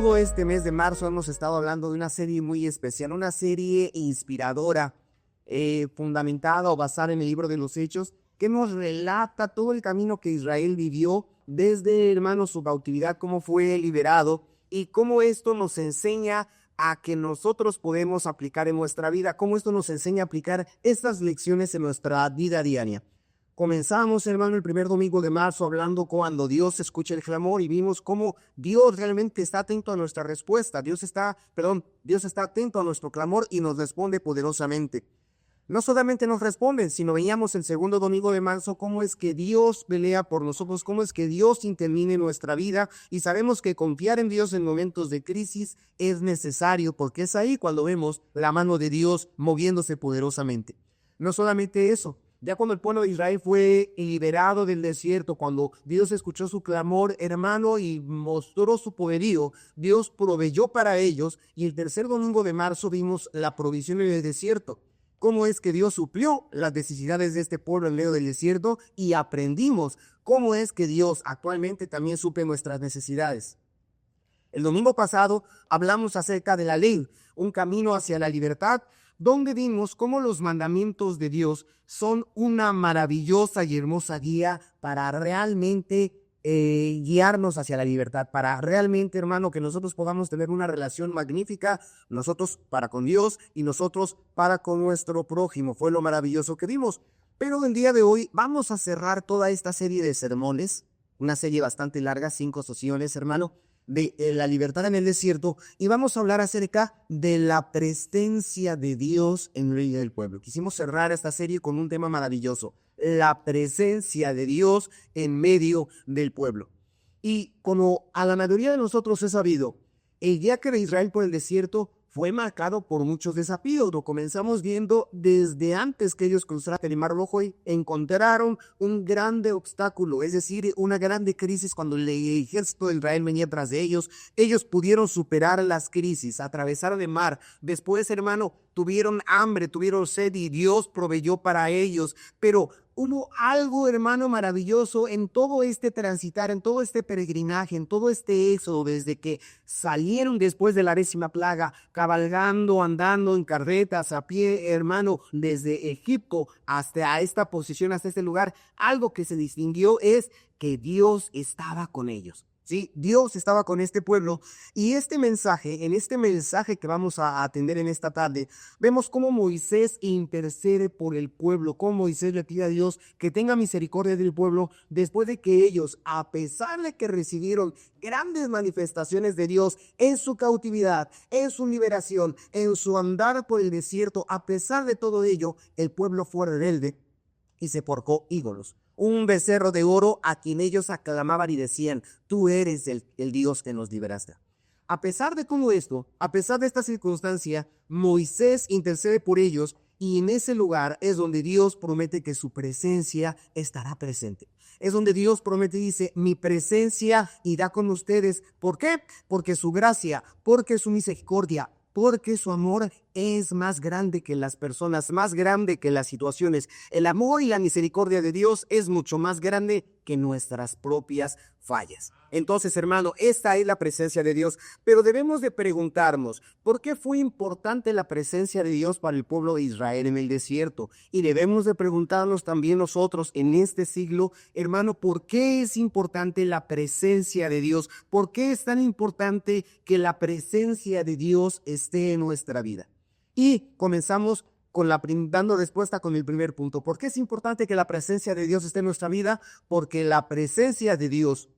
todo este mes de marzo hemos estado hablando de una serie muy especial, una serie inspiradora, fundamentada o basada en el libro de los Hechos, que nos relata todo el camino que Israel vivió desde, hermanos, su cautividad, cómo fue liberado y cómo esto nos enseña a que nosotros podemos aplicar en nuestra vida, cómo esto nos enseña a aplicar estas lecciones en nuestra vida diaria. Comenzamos, hermano, el primer domingo de marzo hablando cuando Dios escucha el clamor y vimos cómo Dios realmente está atento a nuestra respuesta. Dios está atento a nuestro clamor y nos responde poderosamente. No solamente nos responden, sino veíamos el segundo domingo de marzo cómo es que Dios pelea por nosotros, cómo es que Dios interviene en nuestra vida y sabemos que confiar en Dios en momentos de crisis es necesario porque es ahí cuando vemos la mano de Dios moviéndose poderosamente. No solamente eso. Ya cuando el pueblo de Israel fue liberado del desierto, cuando Dios escuchó su clamor, hermano, y mostró su poderío, Dios proveyó para ellos. Y el tercer domingo de marzo vimos la provisión en el desierto. Cómo es que Dios suplió las necesidades de este pueblo en medio del desierto y aprendimos cómo es que Dios actualmente también suple nuestras necesidades. El domingo pasado hablamos acerca de la ley, un camino hacia la libertad, donde vimos cómo los mandamientos de Dios son una maravillosa y hermosa guía para realmente guiarnos hacia la libertad, para realmente, hermano, que nosotros podamos tener una relación magnífica, nosotros para con Dios y nosotros para con nuestro prójimo. Fue lo maravilloso que vimos. Pero el día de hoy vamos a cerrar toda esta serie de sermones, una serie bastante larga, 5 sesiones, hermano, de la libertad en el desierto, y vamos a hablar acerca de la presencia de Dios en medio del pueblo. Quisimos cerrar esta serie con un tema maravilloso, la presencia de Dios en medio del pueblo. Y como a la mayoría de nosotros es sabido, el viaje de Israel por el desierto fue marcado por muchos desafíos. Lo comenzamos viendo desde antes que ellos cruzaran el Mar Rojo y encontraron un grande obstáculo, es decir, una grande crisis cuando el ejército de Israel venía tras de ellos. Ellos pudieron superar las crisis, atravesar el mar. Después, hermano, tuvieron hambre, tuvieron sed y Dios proveyó para ellos. Pero hubo algo, hermano, maravilloso en todo este transitar, en todo este peregrinaje, en todo este éxodo, desde que salieron después de la 10ª plaga, cabalgando, andando en carretas, a pie, hermano, desde Egipto hasta esta posición, hasta este lugar. Algo que se distinguió es que Dios estaba con ellos. Sí, Dios estaba con este pueblo y en este mensaje que vamos a atender en esta tarde, vemos cómo Moisés intercede por el pueblo, cómo Moisés le pide a Dios que tenga misericordia del pueblo después de que ellos, a pesar de que recibieron grandes manifestaciones de Dios en su cautividad, en su liberación, en su andar por el desierto, a pesar de todo ello, el pueblo fue rebelde y se porcó ídolos. Un becerro de oro a quien ellos aclamaban y decían, tú eres el Dios que nos liberaste. A pesar de todo esto, a pesar de esta circunstancia, Moisés intercede por ellos y en ese lugar es donde Dios promete que su presencia estará presente. Es donde Dios promete y dice, mi presencia irá con ustedes. ¿Por qué? Porque su gracia, porque su misericordia, porque su amor es más grande que las personas, más grande que las situaciones. El amor y la misericordia de Dios es mucho más grande que nuestras propias fallas. Entonces, hermano, esta es la presencia de Dios, pero debemos de preguntarnos, ¿por qué fue importante la presencia de Dios para el pueblo de Israel en el desierto? Y debemos de preguntarnos también nosotros en este siglo, hermano, ¿por qué es importante la presencia de Dios? ¿Por qué es tan importante que la presencia de Dios esté en nuestra vida? Y comenzamos dando respuesta con el primer punto. ¿Por qué es importante que la presencia de Dios esté en nuestra vida? Porque la presencia de Dios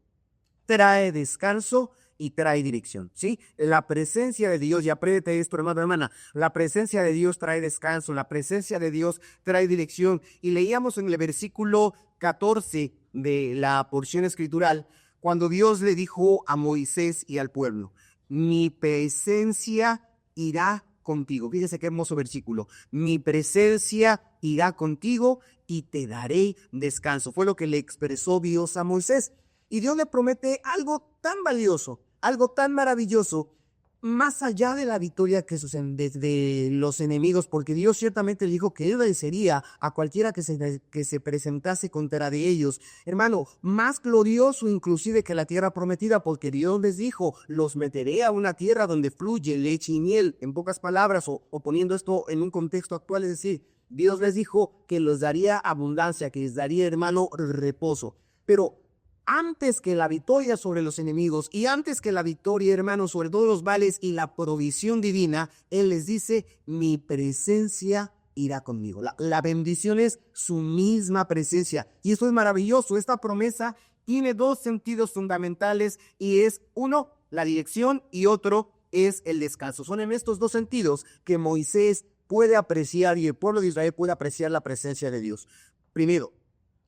trae descanso y trae dirección, ¿sí? La presencia de Dios, y apréndete esto, hermano, hermana, la presencia de Dios trae descanso, la presencia de Dios trae dirección. Y leíamos en el versículo 14 de la porción escritural, cuando Dios le dijo a Moisés y al pueblo, mi presencia irá contigo. Fíjese qué hermoso versículo. Mi presencia irá contigo y te daré descanso. Fue lo que le expresó Dios a Moisés. Y Dios le promete algo tan valioso, algo tan maravilloso, más allá de la victoria de los enemigos, porque Dios ciertamente dijo que Él vencería a cualquiera que se presentase contra de ellos. Hermano, más glorioso inclusive que la tierra prometida, porque Dios les dijo, los meteré a una tierra donde fluye leche y miel. En pocas palabras, o poniendo esto en un contexto actual, es decir, Dios les dijo que les daría abundancia, que les daría, hermano, reposo. Pero antes que la victoria sobre los enemigos y antes que la victoria, hermano, sobre todos los males y la provisión divina, Él les dice, mi presencia irá conmigo. La bendición es su misma presencia. Y esto es maravilloso. Esta promesa tiene dos sentidos fundamentales y es uno, la dirección, y otro es el descanso. Son en estos dos sentidos que Moisés puede apreciar y el pueblo de Israel puede apreciar la presencia de Dios. Primero,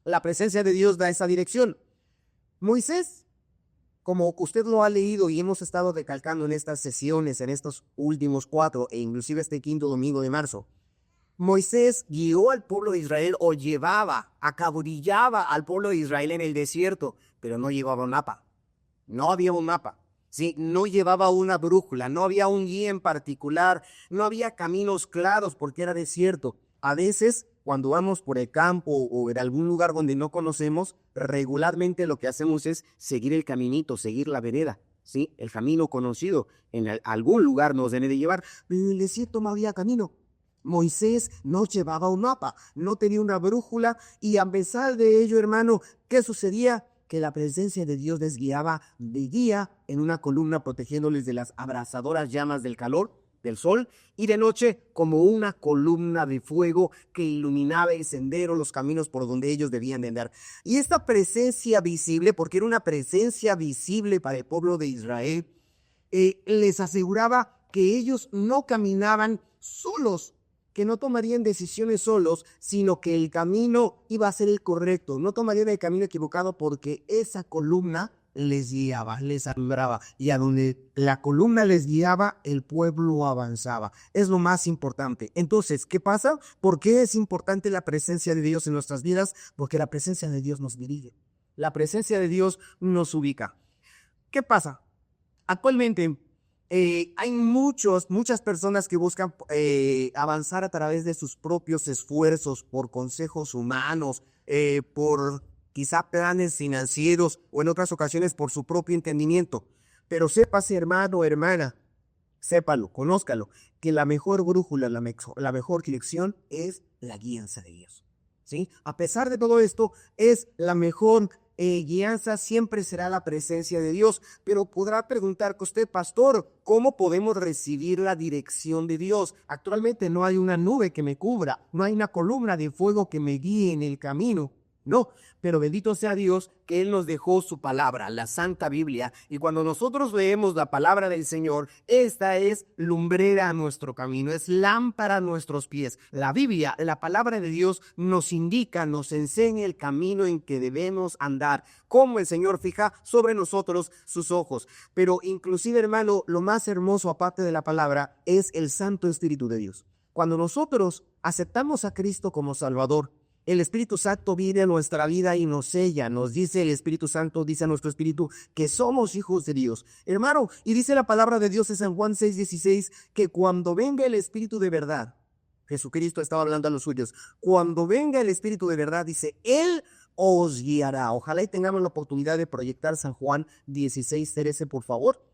la presencia de Dios da esa dirección. Moisés, como usted lo ha leído y hemos estado recalcando en estas sesiones, en estos últimos 4 e inclusive este 5º domingo de marzo, Moisés guió al pueblo de Israel o acaudillaba al pueblo de Israel en el desierto, pero no llevaba un mapa. No había un mapa. Sí, no llevaba una brújula, no había un guía en particular, no había caminos claros porque era desierto. A veces, cuando vamos por el campo o en algún lugar donde no conocemos, regularmente lo que hacemos es seguir el caminito, seguir la vereda, ¿sí? El camino conocido. En algún lugar nos debe de llevar, pero en el desierto no había camino. Moisés no llevaba un mapa, no tenía una brújula y a pesar de ello, hermano, ¿qué sucedía? Que la presencia de Dios les guiaba de día en una columna protegiéndoles de las abrasadoras llamas del calor del sol y de noche como una columna de fuego que iluminaba el sendero, los caminos por donde ellos debían de andar. Y esta presencia visible, porque era una presencia visible para el pueblo de Israel, les aseguraba que ellos no caminaban solos, que no tomarían decisiones solos, sino que el camino iba a ser el correcto, no tomarían el camino equivocado porque esa columna les guiaba, les alumbraba, y a donde la columna les guiaba, el pueblo avanzaba. Es lo más importante. Entonces, ¿qué pasa? ¿Por qué es importante la presencia de Dios en nuestras vidas? Porque la presencia de Dios nos dirige. La presencia de Dios nos ubica. ¿Qué pasa? Actualmente hay muchas personas que buscan avanzar a través de sus propios esfuerzos, por consejos humanos, por quizá planes financieros o en otras ocasiones por su propio entendimiento. Pero sépase, hermano o hermana, sépalo, conózcalo, que la mejor brújula, la mejor dirección es la guianza de Dios. ¿Sí? A pesar de todo esto, es la mejor guianza, siempre será la presencia de Dios. Pero podrá preguntar que usted, pastor, ¿cómo podemos recibir la dirección de Dios? Actualmente no hay una nube que me cubra, no hay una columna de fuego que me guíe en el camino. No, pero bendito sea Dios que Él nos dejó su palabra, la Santa Biblia, y cuando nosotros leemos la palabra del Señor, esta es lumbrera a nuestro camino, es lámpara a nuestros pies. La Biblia, la palabra de Dios, nos indica, nos enseña el camino en que debemos andar, cómo el Señor fija sobre nosotros sus ojos. Pero inclusive, hermano, lo más hermoso aparte de la palabra es el Santo Espíritu de Dios. Cuando nosotros aceptamos a Cristo como Salvador, el Espíritu Santo viene a nuestra vida y nos sella, nos dice el Espíritu Santo, dice a nuestro espíritu que somos hijos de Dios. Hermano, y dice la palabra de Dios en San Juan 6:16, que cuando venga el Espíritu de verdad, Jesucristo estaba hablando a los suyos, cuando venga el Espíritu de verdad, dice, Él os guiará. Ojalá y tengamos la oportunidad de proyectar San Juan 16:13, por favor.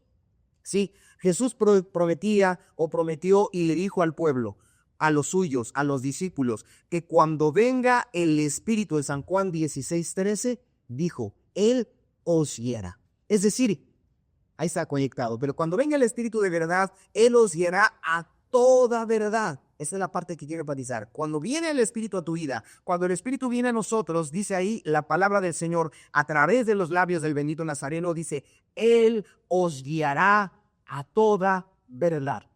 Sí, Jesús prometió y le dijo al pueblo, a los suyos, a los discípulos, que cuando venga el Espíritu de San Juan 16:13, dijo, Él os guiará. Es decir, ahí está conectado, pero cuando venga el Espíritu de verdad, Él os guiará a toda verdad. Esa es la parte que quiero enfatizar. Cuando viene el Espíritu a tu vida, cuando el Espíritu viene a nosotros, dice ahí la palabra del Señor, a través de los labios del bendito Nazareno, dice, Él os guiará a toda verdad.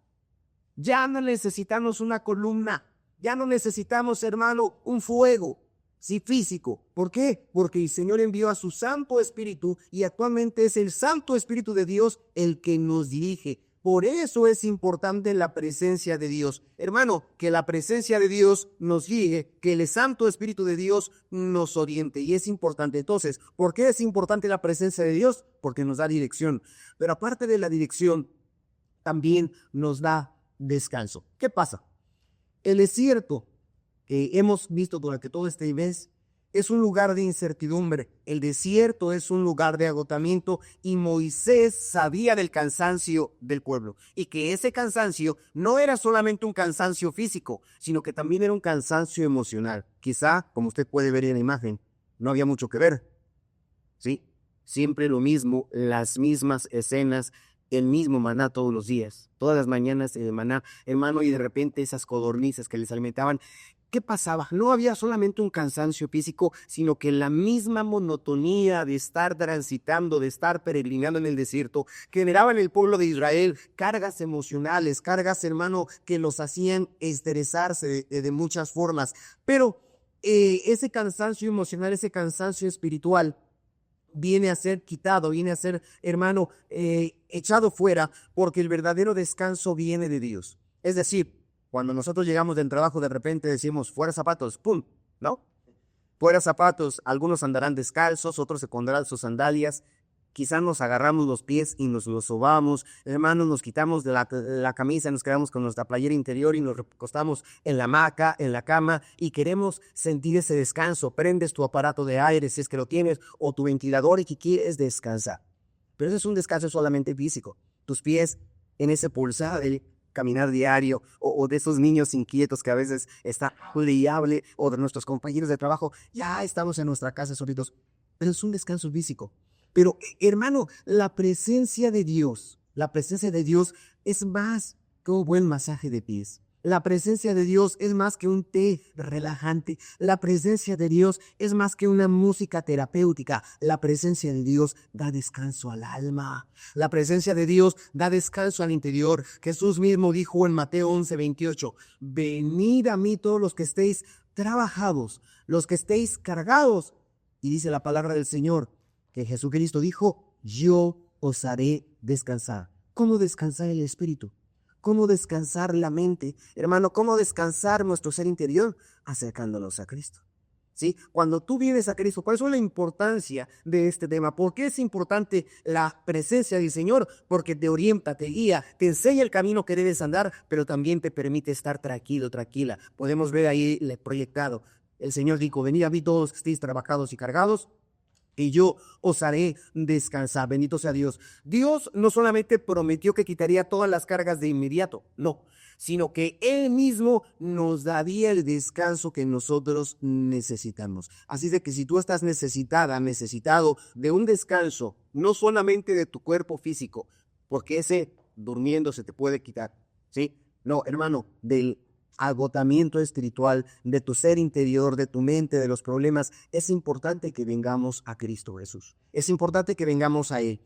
Ya no necesitamos una columna, ya no necesitamos, hermano, un fuego, sí, físico. ¿Por qué? Porque el Señor envió a su Santo Espíritu y actualmente es el Santo Espíritu de Dios el que nos dirige. Por eso es importante la presencia de Dios. Hermano, que la presencia de Dios nos guíe, que el Santo Espíritu de Dios nos oriente. Y es importante. Entonces, ¿por qué es importante la presencia de Dios? Porque nos da dirección. Pero aparte de la dirección, también nos da descanso. ¿Qué pasa? El desierto que hemos visto durante todo este mes es un lugar de incertidumbre. El desierto es un lugar de agotamiento y Moisés sabía del cansancio del pueblo y que ese cansancio no era solamente un cansancio físico, sino que también era un cansancio emocional. Quizá, como usted puede ver en la imagen, no había mucho que ver, ¿sí? Siempre lo mismo, las mismas escenas, el mismo maná todos los días, todas las mañanas el maná, hermano, y de repente esas codornices que les alimentaban. ¿Qué pasaba? No había solamente un cansancio físico, sino que la misma monotonía de estar transitando, de estar peregrinando en el desierto, generaba en el pueblo de Israel cargas emocionales, cargas, hermano, que los hacían estresarse de muchas formas. Pero ese cansancio emocional, ese cansancio espiritual, viene a ser quitado, viene a ser, hermano, echado fuera, porque el verdadero descanso viene de Dios. Es decir, cuando nosotros llegamos del trabajo, de repente decimos, fuera zapatos, ¡pum!, ¿no? Fuera zapatos, algunos andarán descalzos, otros se pondrán sus sandalias, quizás nos agarramos los pies y nos los sobamos, hermanos, nos quitamos de la camisa, nos quedamos con nuestra playera interior y nos recostamos en la hamaca, en la cama, y queremos sentir ese descanso. Prendes tu aparato de aire, si es que lo tienes, o tu ventilador y que quieres descansar. Pero ese es un descanso solamente físico. Tus pies en ese pulsar del caminar diario, o de esos niños inquietos que a veces está hable, o de nuestros compañeros de trabajo, ya estamos en nuestra casa solitos, pero es un descanso físico. Pero, hermano, la presencia de Dios es más que un buen masaje de pies. La presencia de Dios es más que un té relajante. La presencia de Dios es más que una música terapéutica. La presencia de Dios da descanso al alma. La presencia de Dios da descanso al interior. Jesús mismo dijo en Mateo 11:28, venid a mí todos los que estéis trabajados, los que estéis cargados. Y dice la palabra del Señor, que Jesucristo dijo, yo os haré descansar. ¿Cómo descansar el espíritu? ¿Cómo descansar la mente? Hermano, ¿cómo descansar nuestro ser interior? Acercándonos a Cristo. ¿Sí? Cuando tú vienes a Cristo, ¿cuál es la importancia de este tema? ¿Por qué es importante la presencia del Señor? Porque te orienta, te guía, te enseña el camino que debes andar, pero también te permite estar tranquilo, tranquila. Podemos ver ahí proyectado. El Señor dijo, venid a mí todos los que estéis trabajados y cargados, y yo os haré descansar. Bendito sea Dios. Dios no solamente prometió que quitaría todas las cargas de inmediato, no, sino que Él mismo nos daría el descanso que nosotros necesitamos. Así de que si tú estás necesitado de un descanso, no solamente de tu cuerpo físico, porque ese durmiendo se te puede quitar, ¿sí? No, hermano, del agotamiento espiritual, de tu ser interior, de tu mente, de los problemas, es importante que vengamos a Cristo Jesús. Es importante que vengamos a Él.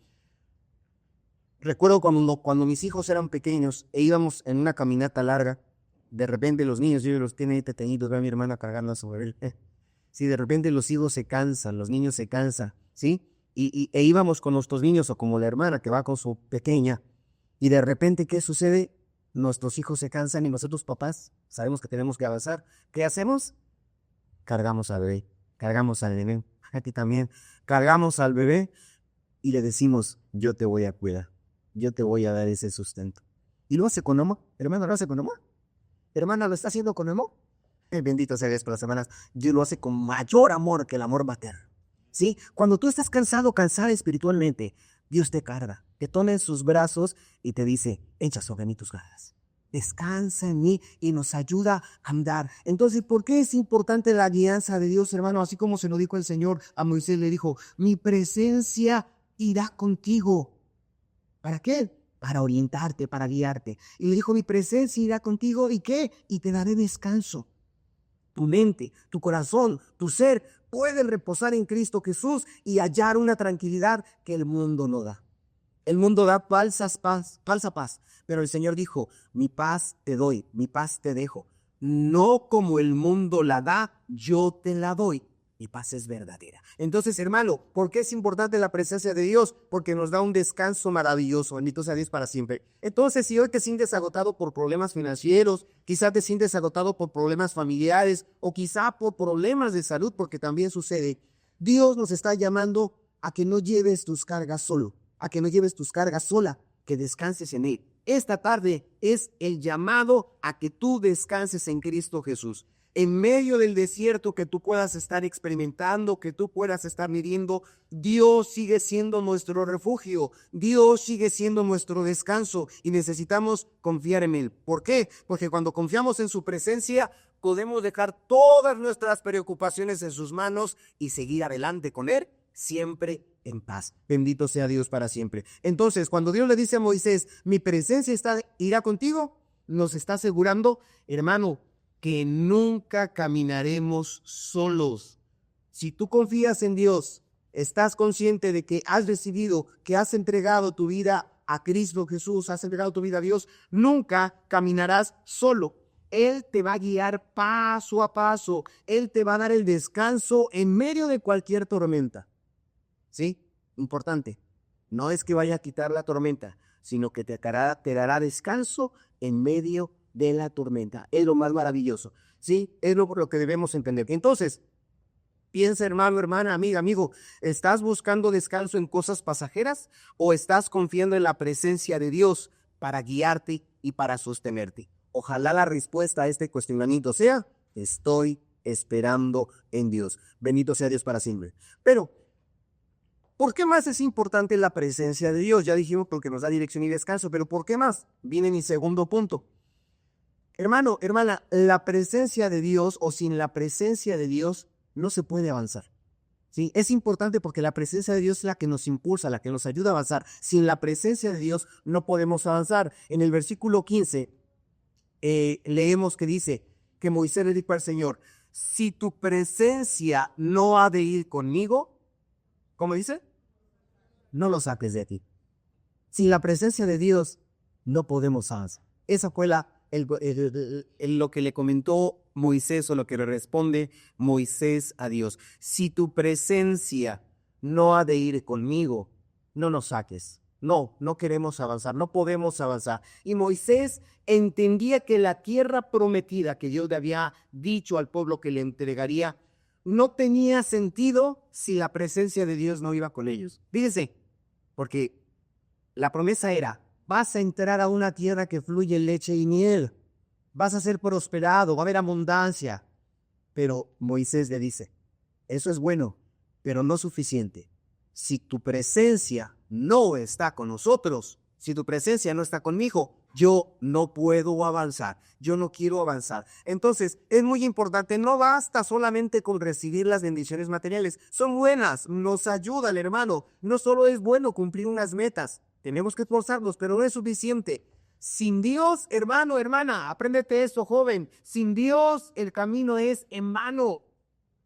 Recuerdo cuando mis hijos eran pequeños e íbamos en una caminata larga, de repente los niños, yo los tiene detenidos, veo a mi hermana cargando a su bebé. Sí, de repente los hijos se cansan, los niños se cansan, ¿sí? E íbamos con nuestros niños o como la hermana que va con su pequeña, y de repente, ¿qué sucede? Nuestros hijos se cansan y nosotros papás sabemos que tenemos que avanzar. ¿Qué hacemos? Cargamos al bebé, cargamos al bebé, a ti también. Cargamos al bebé y le decimos, yo te voy a cuidar, yo te voy a dar ese sustento. ¿Y lo hace con amor? Hermano, ¿lo hace con amor? Hermana, ¿lo está haciendo con amor? Bendito sea Dios por las semanas. Dios lo hace con mayor amor que el amor materno. ¿Sí? Cuando tú estás cansado, cansada espiritualmente, Dios te carga, te toma en sus brazos y te dice, echa sobre mí tus cargas. Descansa en mí y nos ayuda a andar. Entonces, ¿por qué es importante la alianza de Dios, hermano? Así como se lo dijo el Señor a Moisés, le dijo, mi presencia irá contigo. ¿Para qué? Para orientarte, para guiarte. Y le dijo, mi presencia irá contigo, ¿y qué? Y te daré descanso. Tu mente, tu corazón, tu ser pueden reposar en Cristo Jesús y hallar una tranquilidad que el mundo no da. El mundo da falsa paz, pero el Señor dijo, mi paz te doy, mi paz te dejo. No como el mundo la da, yo te la doy. Mi paz es verdadera. Entonces, hermano, ¿por qué es importante la presencia de Dios? Porque nos da un descanso maravilloso. Bendito sea Dios para siempre. Entonces, si hoy te sientes agotado por problemas financieros, quizá te sientes agotado por problemas familiares o quizá por problemas de salud, porque también sucede, Dios nos está llamando a que no lleves tus cargas solo, a que no lleves tus cargas sola, que descanses en Él. esta tarde es el llamado a que tú descanses en Cristo Jesús. En medio del desierto que tú puedas estar experimentando, que tú puedas estar viviendo, Dios sigue siendo nuestro refugio, Dios sigue siendo nuestro descanso y necesitamos confiar en Él. ¿Por qué? Porque cuando confiamos en su presencia, podemos dejar todas nuestras preocupaciones en sus manos y seguir adelante con Él, siempre en paz. Bendito sea Dios para siempre. Entonces, cuando Dios le dice a Moisés, mi presencia irá contigo, nos está asegurando, hermano, que nunca caminaremos solos. Si tú confías en Dios, estás consciente de que has recibido, que has entregado tu vida a Cristo Jesús, has entregado tu vida a Dios, nunca caminarás solo. Él te va a guiar paso a paso. Él te va a dar el descanso en medio de cualquier tormenta. ¿Sí? Importante. No es que vaya a quitar la tormenta, sino que te dará descanso en medio de la tormenta. Es lo más maravilloso. ¿Sí? Es lo que debemos entender. Entonces, piensa, hermano, hermana, amiga, amigo, ¿estás buscando descanso en cosas pasajeras o estás confiando en la presencia de Dios para guiarte y para sostenerte? Ojalá la respuesta a este cuestionamiento sea, estoy esperando en Dios. Bendito sea Dios para siempre. Pero, ¿por qué más es importante la presencia de Dios? Ya dijimos porque nos da dirección y descanso, pero ¿por qué más? Viene mi segundo punto. Hermano, hermana, la presencia de Dios o sin la presencia de Dios no se puede avanzar. ¿Sí? Es importante porque la presencia de Dios es la que nos impulsa, la que nos ayuda a avanzar. Sin la presencia de Dios no podemos avanzar. En el versículo 15 leemos que dice que Moisés le dijo al Señor, si tu presencia no ha de ir conmigo, ¿cómo dice? No lo saques de ti. Sin la presencia de Dios no podemos avanzar. Esa fue lo que le comentó Moisés o lo que le responde Moisés a Dios. Si tu presencia no ha de ir conmigo, no nos saques. No queremos avanzar, no podemos avanzar. Y Moisés entendía que la tierra prometida que Dios le había dicho al pueblo que le entregaría, no tenía sentido si la presencia de Dios no iba con ellos. Fíjense, porque la promesa era, vas a entrar a una tierra que fluye leche y miel, vas a ser prosperado, va a haber abundancia. Pero Moisés le dice, eso es bueno, pero no suficiente. Si tu presencia no está con nosotros, si tu presencia no está conmigo, yo no puedo avanzar, yo no quiero avanzar. Entonces, es muy importante, no basta solamente con recibir las bendiciones materiales, son buenas, nos ayudan, hermano. No solo es bueno cumplir unas metas, tenemos que esforzarnos, pero no es suficiente. Sin Dios, hermano, hermana, apréndete esto, joven, sin Dios el camino es en vano.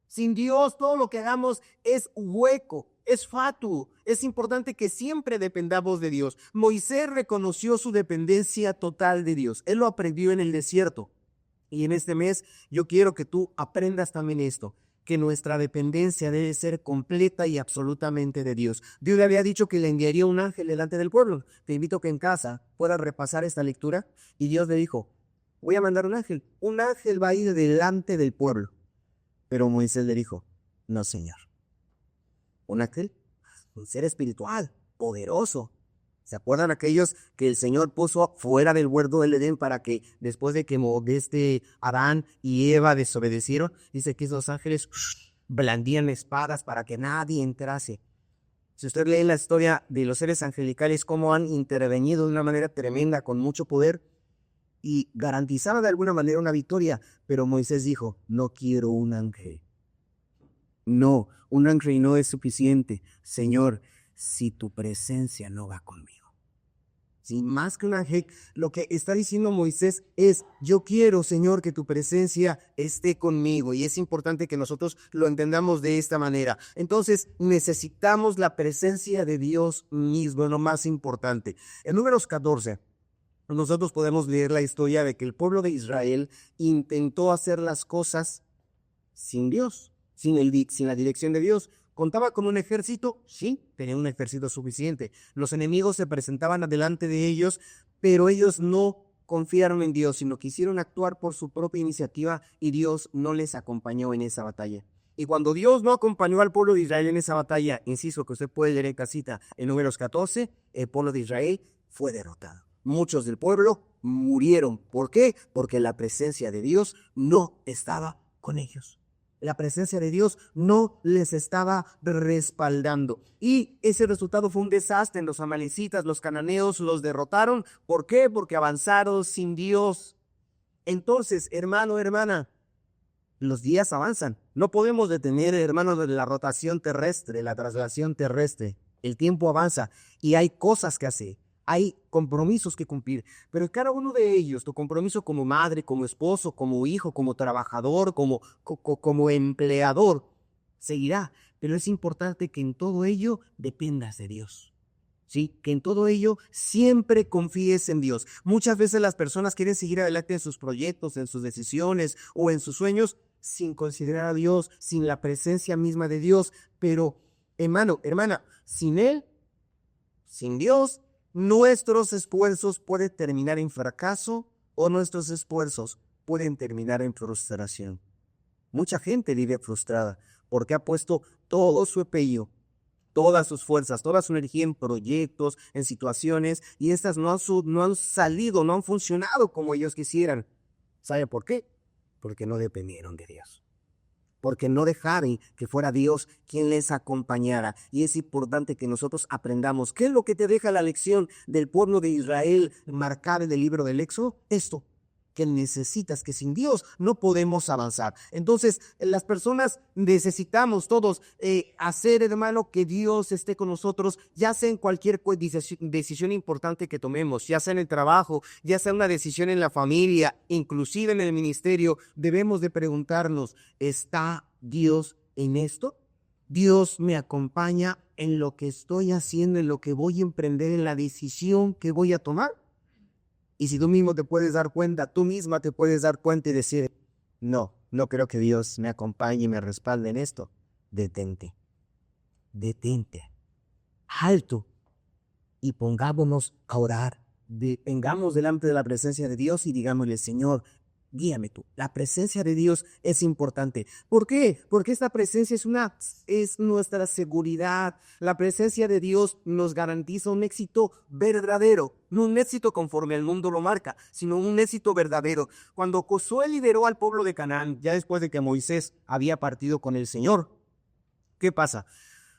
Sin Dios todo lo que hagamos es hueco, es fatuo. Es importante que siempre dependamos de Dios. Moisés reconoció su dependencia total de Dios. Él lo aprendió en el desierto. Y en este mes yo quiero que tú aprendas también esto, que nuestra dependencia debe ser completa y absolutamente de Dios. Dios le había dicho que le enviaría un ángel delante del pueblo. Te invito a que en casa puedas repasar esta lectura. Y Dios le dijo, voy a mandar un ángel. Un ángel va a ir delante del pueblo. Pero Moisés le dijo, no, Señor. Un ángel, un ser espiritual, poderoso. ¿Se acuerdan aquellos que el Señor puso fuera del huerto del Edén para que después de que Adán y Eva desobedecieron, dice que esos ángeles blandían espadas para que nadie entrase? Si usted lee la historia de los seres angelicales, cómo han intervenido de una manera tremenda, con mucho poder, y garantizaba de alguna manera una victoria, pero Moisés dijo, no quiero un ángel. No, un ángel no es suficiente. Señor, si tu presencia no va conmigo. Sin más que un ángel, lo que está diciendo Moisés es, yo quiero, Señor, que tu presencia esté conmigo. Y es importante que nosotros lo entendamos de esta manera. Entonces, necesitamos la presencia de Dios mismo, lo más importante. En Números 14, nosotros podemos leer la historia de que el pueblo de Israel intentó hacer las cosas sin Dios, sin la dirección de Dios. ¿Contaba con un ejército? Sí, tenía un ejército suficiente. Los enemigos se presentaban delante de ellos, pero ellos no confiaron en Dios, sino quisieron actuar por su propia iniciativa y Dios no les acompañó en esa batalla. Y cuando Dios no acompañó al pueblo de Israel en esa batalla, insisto que usted puede leer en casita en Números 14, el pueblo de Israel fue derrotado. muchos del pueblo murieron. ¿Por qué? Porque la presencia de Dios no estaba con ellos. La presencia de Dios no les estaba respaldando. Y ese resultado fue un desastre. Los amalecitas, los cananeos los derrotaron. ¿Por qué? Porque avanzaron sin Dios. Entonces, hermano, hermana, los días avanzan. No podemos detener, hermano, la rotación terrestre, la traslación terrestre. El tiempo avanza y hay cosas que hacer. Hay compromisos que cumplir, pero cada uno de ellos, tu compromiso como madre, como esposo, como hijo, como trabajador, como empleador, seguirá. Pero es importante que en todo ello dependas de Dios. ¿Sí? Que en todo ello siempre confíes en Dios. Muchas veces las personas quieren seguir adelante en sus proyectos, en sus decisiones o en sus sueños sin considerar a Dios, sin la presencia misma de Dios. Pero, hermano, hermana, sin Él, sin Dios, nuestros esfuerzos pueden terminar en fracaso o nuestros esfuerzos pueden terminar en frustración. Mucha gente vive frustrada porque ha puesto todo su empeño, todas sus fuerzas, toda su energía en proyectos, en situaciones, y estas no han salido, no han funcionado como ellos quisieran. ¿Sabe por qué? Porque no dependieron de Dios. Porque no dejaron que fuera Dios quien les acompañara. Y es importante que nosotros aprendamos. ¿Qué es lo que te deja la lección del pueblo de Israel marcada en el libro del Éxodo? Esto, que necesitas, que sin Dios no podemos avanzar. Entonces, las personas necesitamos todos hacer, hermano, que Dios esté con nosotros, ya sea en cualquier decisión importante que tomemos, ya sea en el trabajo, ya sea una decisión en la familia, inclusive en el ministerio. Debemos de preguntarnos, ¿está Dios en esto? ¿Dios me acompaña en lo que estoy haciendo, en lo que voy a emprender, en la decisión que voy a tomar? Y si tú mismo te puedes dar cuenta, tú misma te puedes dar cuenta y decir, no creo que Dios me acompañe y me respalde en esto. Detente, alto y pongámonos a orar. Vengamos delante de la presencia de Dios y digámosle, Señor, guíame tú. La presencia de Dios es importante. ¿Por qué? Porque esta presencia es nuestra seguridad. La presencia de Dios nos garantiza un éxito verdadero. No un éxito conforme el mundo lo marca, sino un éxito verdadero. Cuando Josué lideró al pueblo de Canaán, ya después de que Moisés había partido con el Señor, ¿qué pasa?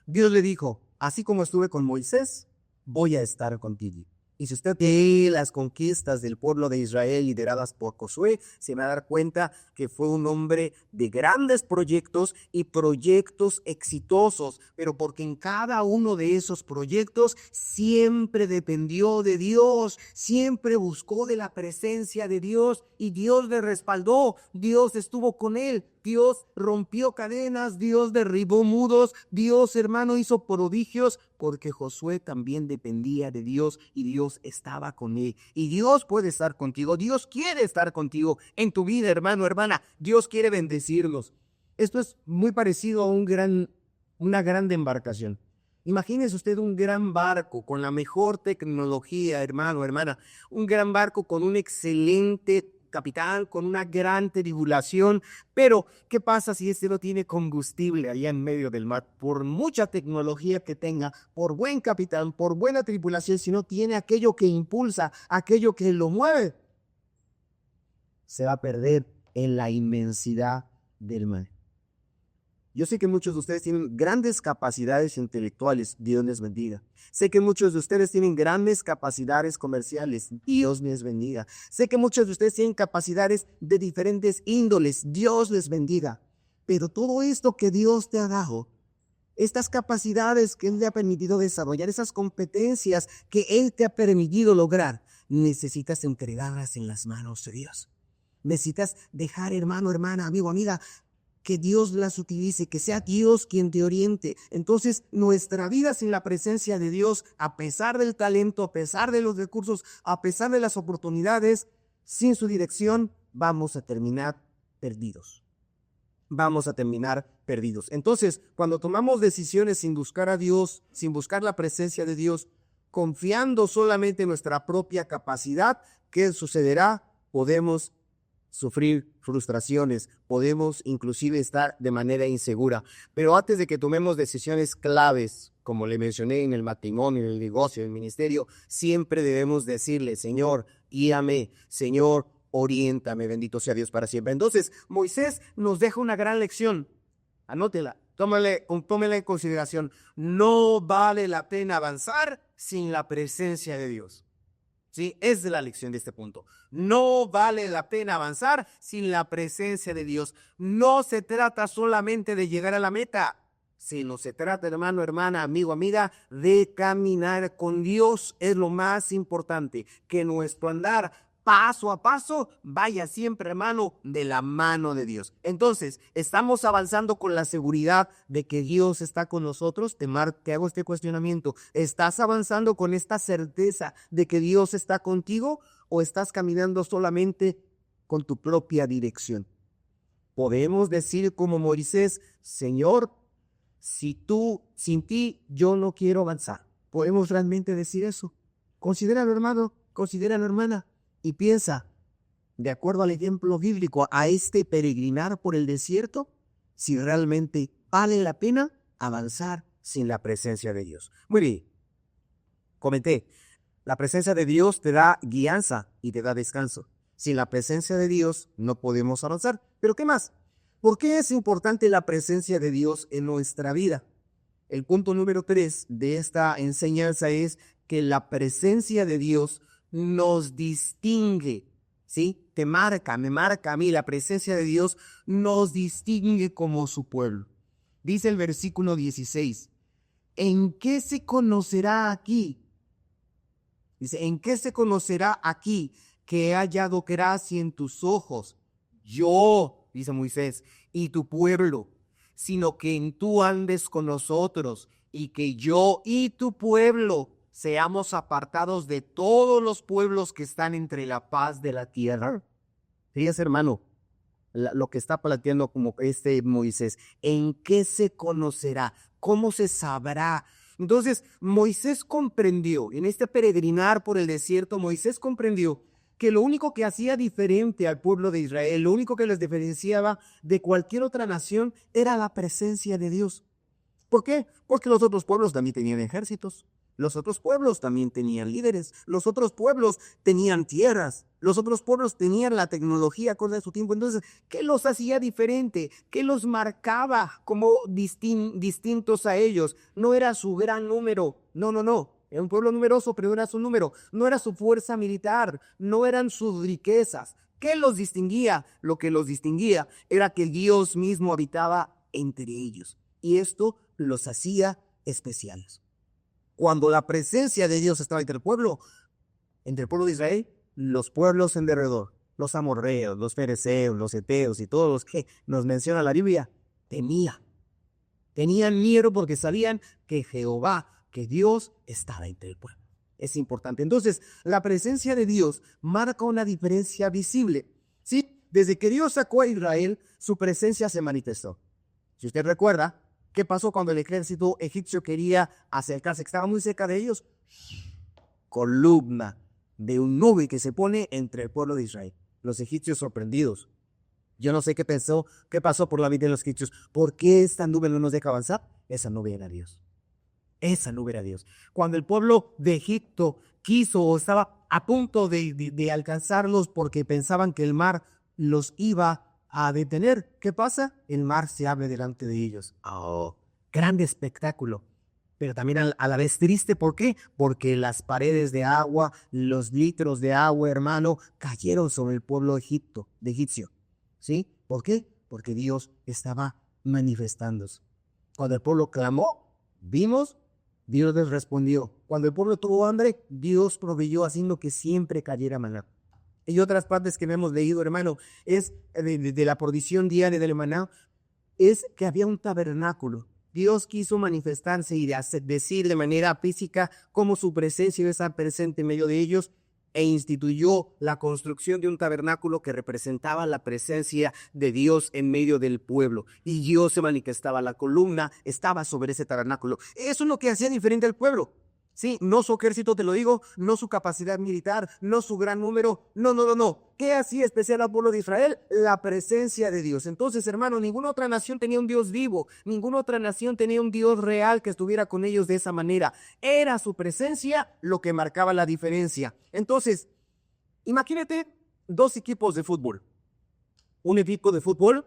Dios le dijo, así como estuve con Moisés, voy a estar contigo. Y si usted ve las conquistas del pueblo de Israel lideradas por Josué, se va a dar cuenta que fue un hombre de grandes proyectos y proyectos exitosos, pero porque en cada uno de esos proyectos siempre dependió de Dios, siempre buscó de la presencia de Dios y Dios le respaldó, Dios estuvo con él. Dios rompió cadenas, Dios derribó muros, Dios, hermano, hizo prodigios, porque Josué también dependía de Dios y Dios estaba con él. Y Dios puede estar contigo, Dios quiere estar contigo en tu vida, hermano, hermana. Dios quiere bendecirnos. Esto es muy parecido a una gran embarcación. Imagínese usted un gran barco con la mejor tecnología, hermano, hermana. Un gran barco con un excelente capitán, con una gran tribulación, pero ¿qué pasa si este no tiene combustible allá en medio del mar? Por mucha tecnología que tenga, por buen capitán, por buena tripulación, si no tiene aquello que impulsa, aquello que lo mueve, se va a perder en la inmensidad del mar. Yo sé que muchos de ustedes tienen grandes capacidades intelectuales, Dios les bendiga. Sé que muchos de ustedes tienen grandes capacidades comerciales, Dios les bendiga. Sé que muchos de ustedes tienen capacidades de diferentes índoles, Dios les bendiga. Pero todo esto que Dios te ha dado, estas capacidades que Él te ha permitido desarrollar, esas competencias que Él te ha permitido lograr, necesitas entregarlas en las manos de Dios. Necesitas dejar, hermano, hermana, amigo, amiga, que Dios las utilice, que sea Dios quien te oriente. Entonces, nuestra vida sin la presencia de Dios, a pesar del talento, a pesar de los recursos, a pesar de las oportunidades, sin su dirección, vamos a terminar perdidos. Vamos a terminar perdidos. Entonces, cuando tomamos decisiones sin buscar a Dios, sin buscar la presencia de Dios, confiando solamente en nuestra propia capacidad, ¿qué sucederá? Podemos sufrir frustraciones, podemos inclusive estar de manera insegura. Pero antes de que tomemos decisiones claves, como le mencioné en el matrimonio, en el negocio, en el ministerio, siempre debemos decirle, Señor, guíame, Señor, oriéntame, bendito sea Dios para siempre. Entonces, Moisés nos deja una gran lección. Anótela, tómela en consideración. No vale la pena avanzar sin la presencia de Dios. Sí, es la lección de este punto. No vale la pena avanzar sin la presencia de Dios. No se trata solamente de llegar a la meta, sino se trata, hermano, hermana, amigo, amiga, de caminar con Dios. Es lo más importante, que nuestro andar paso a paso vaya siempre, hermano, de la mano de Dios. Entonces, estamos avanzando con la seguridad de que Dios está con nosotros. Te hago este cuestionamiento. ¿Estás avanzando con esta certeza de que Dios está contigo o estás caminando solamente con tu propia dirección? Podemos decir como Moisés, Señor, sin ti, yo no quiero avanzar. ¿Podemos realmente decir eso? Considéralo, hermano, considéralo, hermana. Y piensa, de acuerdo al ejemplo bíblico, a este peregrinar por el desierto, si realmente vale la pena avanzar sin la presencia de Dios. Muy bien, comenté, la presencia de Dios te da guianza y te da descanso. Sin la presencia de Dios no podemos avanzar. ¿Pero qué más? ¿Por qué es importante la presencia de Dios en nuestra vida? El punto número 3 de esta enseñanza es que la presencia de Dios nos distingue, ¿sí? Me marca a mí, la presencia de Dios nos distingue como su pueblo. Dice el versículo 16, ¿en qué se conocerá aquí? Dice, ¿en qué se conocerá aquí que he hallado gracia en tus ojos? Yo, dice Moisés, y tu pueblo, sino que en tú andes con nosotros y que yo y tu pueblo seamos apartados de todos los pueblos que están entre la paz de la tierra. Fíjese, hermano, lo que está planteando como Moisés. ¿En qué se conocerá? ¿Cómo se sabrá? Entonces, Moisés comprendió, en este peregrinar por el desierto, Moisés comprendió que lo único que hacía diferente al pueblo de Israel, lo único que les diferenciaba de cualquier otra nación, era la presencia de Dios. ¿Por qué? Porque los otros pueblos también tenían ejércitos. Los otros pueblos también tenían líderes, los otros pueblos tenían tierras, los otros pueblos tenían la tecnología cosa de su tiempo. Entonces, ¿qué los hacía diferente? ¿Qué los marcaba como distintos a ellos? No era su gran número, no. Era un pueblo numeroso, pero no era su número, no era su fuerza militar, no eran sus riquezas. ¿Qué los distinguía? Lo que los distinguía era que Dios mismo habitaba entre ellos, y esto los hacía especiales. Cuando la presencia de Dios estaba entre el pueblo de Israel, los pueblos en derredor, los amorreos, los fereceos, los heteos y todos los que nos menciona la Biblia, tenían miedo porque sabían que Jehová, que Dios estaba entre el pueblo. Es importante. Entonces, la presencia de Dios marca una diferencia visible. ¿Sí? Desde que Dios sacó a Israel, su presencia se manifestó. Si usted recuerda, ¿qué pasó cuando el ejército egipcio quería acercarse? Estaba muy cerca de ellos. Columna de un nube que se pone entre el pueblo de Israel. Los egipcios sorprendidos. Yo no sé qué pasó por la vida de los egipcios. ¿Por qué esta nube no nos deja avanzar? Esa nube era Dios. Esa nube era Dios. Cuando el pueblo de Egipto quiso o estaba a punto de alcanzarlos porque pensaban que el mar los iba a detener, ¿qué pasa? El mar se abre delante de ellos. Oh, grande espectáculo, pero también a la vez triste. ¿Por qué? Porque las paredes de agua, los litros de agua, hermano, cayeron sobre el pueblo egipcio. ¿Sí? ¿Por qué? Porque Dios estaba manifestándose. Cuando el pueblo clamó, vimos, Dios les respondió. Cuando el pueblo tuvo hambre, Dios proveyó haciendo que siempre cayera maná. Y otras partes que hemos leído, hermano, es de la provisión diaria del maná, es que había un tabernáculo. Dios quiso manifestarse y decir de manera física cómo su presencia iba a estar presente en medio de ellos, e instituyó la construcción de un tabernáculo que representaba la presencia de Dios en medio del pueblo. Y Dios se manifestaba, la columna estaba sobre ese tabernáculo. Eso es lo que hacía diferente al pueblo. Sí, no su ejército, te lo digo, no su capacidad militar, no su gran número, no. ¿Qué hacía especial al pueblo de Israel? La presencia de Dios. Entonces, hermano, ninguna otra nación tenía un Dios vivo, ninguna otra nación tenía un Dios real que estuviera con ellos de esa manera. Era su presencia lo que marcaba la diferencia. Entonces, imagínate dos equipos de fútbol. Un equipo de fútbol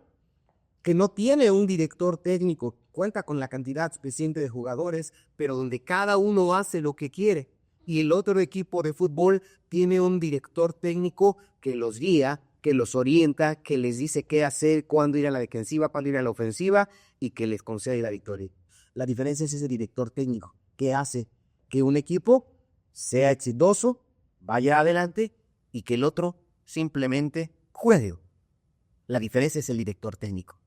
que no tiene un director técnico, cuenta con la cantidad suficiente de jugadores, pero donde cada uno hace lo que quiere. Y el otro equipo de fútbol tiene un director técnico que los guía, que los orienta, que les dice qué hacer, cuándo ir a la defensiva, cuándo ir a la ofensiva y que les concede la victoria. La diferencia es ese director técnico que hace que un equipo sea exitoso, vaya adelante y que el otro simplemente juegue. La diferencia es el director técnico.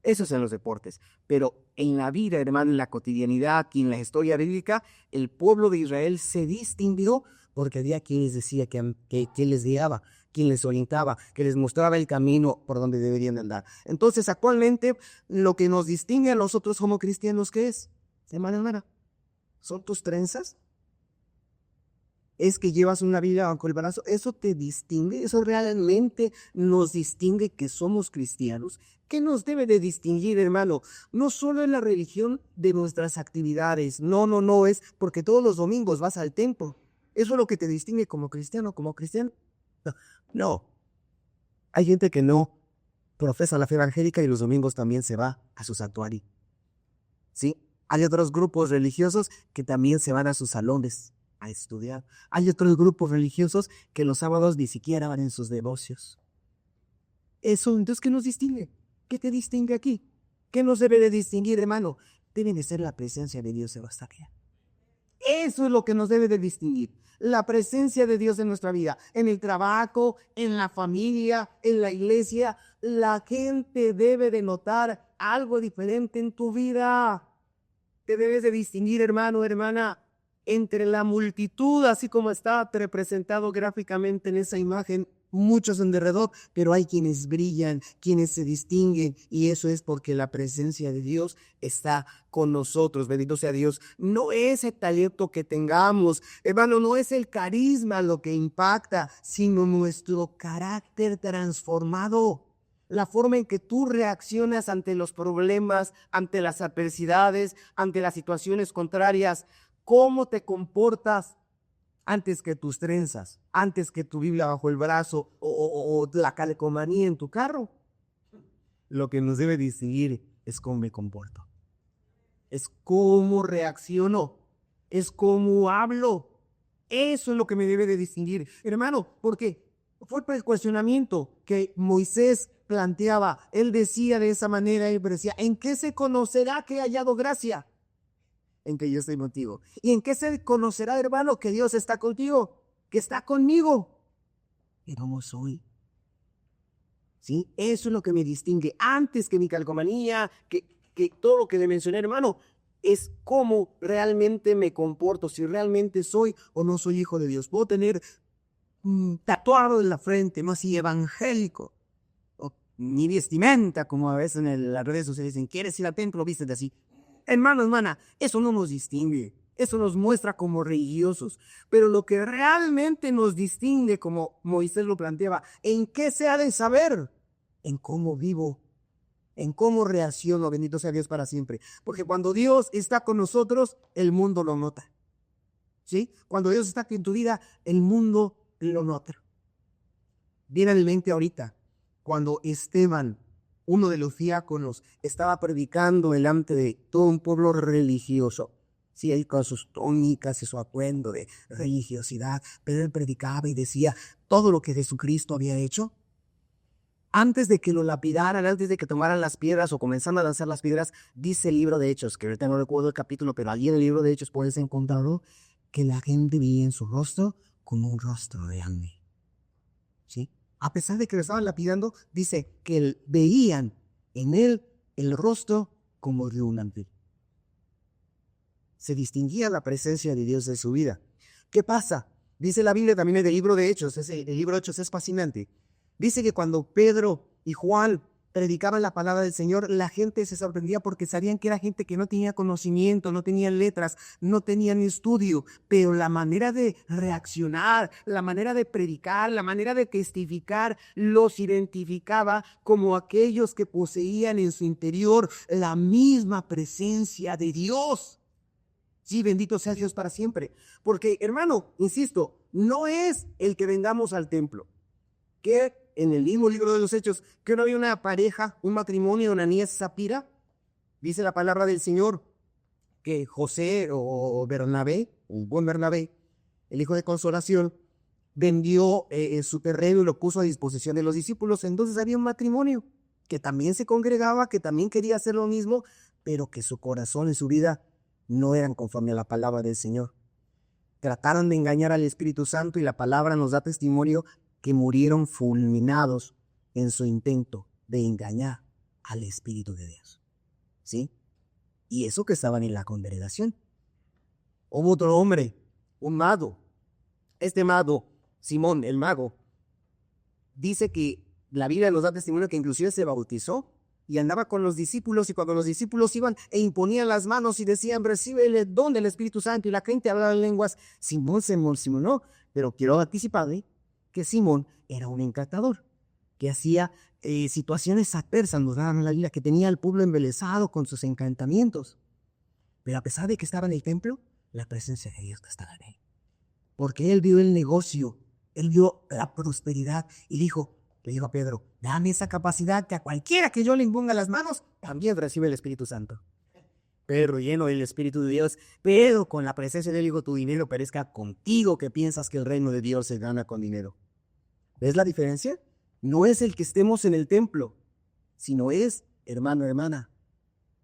Eso es en los deportes. Pero en la vida, hermano, en la cotidianidad y en la historia bíblica, el pueblo de Israel se distinguió porque había quien les decía que les guiaba, quien les orientaba, que les mostraba el camino por donde deberían andar. Entonces, actualmente, lo que nos distingue a nosotros como cristianos, ¿qué es? Hermana, ¿son tus trenzas? Es que llevas una Biblia bajo el brazo, eso te distingue, eso realmente nos distingue que somos cristianos. ¿Qué nos debe de distinguir, hermano? No solo es la religión de nuestras actividades, no, es porque todos los domingos vas al templo. Eso es lo que te distingue como cristiano. No. Hay gente que no profesa la fe evangélica y los domingos también se va a su santuario. ¿Sí? Hay otros grupos religiosos que también se van a sus salones a estudiar. Hay otros grupos religiosos que los sábados ni siquiera van en sus negocios. Eso, entonces, ¿qué nos distingue? ¿Qué te distingue aquí? ¿Qué nos debe de distinguir, hermano? Debe de ser la presencia de Dios, Sebastián. Eso es lo que nos debe de distinguir. La presencia de Dios en nuestra vida, en el trabajo, en la familia, en la iglesia. La gente debe de notar algo diferente en tu vida. Te debes de distinguir, hermano, hermana, entre la multitud, así como está representado gráficamente en esa imagen, muchos en derredor, pero hay quienes brillan, quienes se distinguen, y eso es porque la presencia de Dios está con nosotros. Bendito sea Dios. No es el talento que tengamos, hermano, no es el carisma lo que impacta, sino nuestro carácter transformado. La forma en que tú reaccionas ante los problemas, ante las adversidades, ante las situaciones contrarias. ¿Cómo te comportas antes que tus trenzas, antes que tu Biblia bajo el brazo o la calcomanía en tu carro? Lo que nos debe distinguir es cómo me comporto. Es cómo reacciono. Es cómo hablo. Eso es lo que me debe de distinguir. Hermano, porque fue el cuestionamiento que Moisés planteaba. Él decía de esa manera, él decía, ¿en qué se conocerá que he hallado gracia? En que yo estoy contigo. ¿Y en qué se conocerá, hermano, que Dios está contigo? Que está conmigo. ¿Y cómo soy? ¿Sí? Eso es lo que me distingue. Antes que mi calcomanía, que todo lo que le mencioné, hermano, es cómo realmente me comporto, si realmente soy o no soy hijo de Dios. Puedo tener tatuado en la frente, no así evangélico, o ni vestimenta, como a veces en las redes sociales dicen, ¿quieres ir al templo? Vístete así. Hermano, hermana, eso no nos distingue, eso nos muestra como religiosos, pero lo que realmente nos distingue, como Moisés lo planteaba, ¿en qué se ha de saber? En cómo vivo, en cómo reacciono, bendito sea Dios para siempre, porque cuando Dios está con nosotros, el mundo lo nota, ¿sí? Cuando Dios está en tu vida, el mundo lo nota. Viene a mi mente ahorita, cuando Esteban, uno de los diáconos, estaba predicando delante de todo un pueblo religioso. Sí, él con sus túnicas y su atuendo de religiosidad, pero él predicaba y decía todo lo que Jesucristo había hecho. Antes de que lo lapidaran, antes de que tomaran las piedras o comenzaran a lanzar las piedras, dice el libro de Hechos, que ahorita no recuerdo el capítulo, pero allí en el libro de Hechos puedes encontrarlo, que la gente veía en su rostro como un rostro de ángel. ¿Sí? A pesar de que lo estaban lapidando, dice que veían en él el rostro como de un ángel. Se distinguía la presencia de Dios en su vida. ¿Qué pasa? Dice la Biblia también en el libro de Hechos, el libro de Hechos es fascinante. Dice que cuando Pedro y Juan predicaban la palabra del Señor, la gente se sorprendía porque sabían que era gente que no tenía conocimiento, no tenían letras, no tenían estudio, pero la manera de reaccionar, la manera de predicar, la manera de testificar, los identificaba como aquellos que poseían en su interior la misma presencia de Dios. Sí, bendito sea Dios para siempre. Porque, hermano, insisto, no es el que vengamos al templo. Que en el mismo libro de los Hechos, que no había una pareja, un matrimonio, Ananías y Zafira, dice la palabra del Señor, que José o Bernabé, un buen Bernabé, el hijo de consolación, vendió su terreno y lo puso a disposición de los discípulos. Entonces había un matrimonio que también se congregaba, que también quería hacer lo mismo, pero que su corazón y su vida no eran conforme a la palabra del Señor. Trataron de engañar al Espíritu Santo y la palabra nos da testimonio que murieron fulminados en su intento de engañar al Espíritu de Dios. ¿Sí? Y eso que estaban en la congregación. Hubo otro hombre, un mago. Este mago, Simón, el mago, dice que la Biblia nos da testimonio que inclusive se bautizó y andaba con los discípulos, y cuando los discípulos iban e imponían las manos y decían, recibe el don del Espíritu Santo, y la gente hablaba en lenguas, Simón se emocionó. Pero quiero anticiparle que Simón era un encantador, que hacía situaciones adversas, nos daban la Biblia, que tenía al pueblo embelesado con sus encantamientos. Pero a pesar de que estaba en el templo, la presencia de Dios estaba en él. Porque él vio el negocio, él vio la prosperidad y le dijo a Pedro, dame esa capacidad que a cualquiera que yo le imponga las manos, también recibe el Espíritu Santo. Pedro, lleno del Espíritu de Dios, pero con la presencia de él, dijo, tu dinero perezca contigo, que piensas que el reino de Dios se gana con dinero. ¿Ves la diferencia? No es el que estemos en el templo, sino es, hermano, hermana,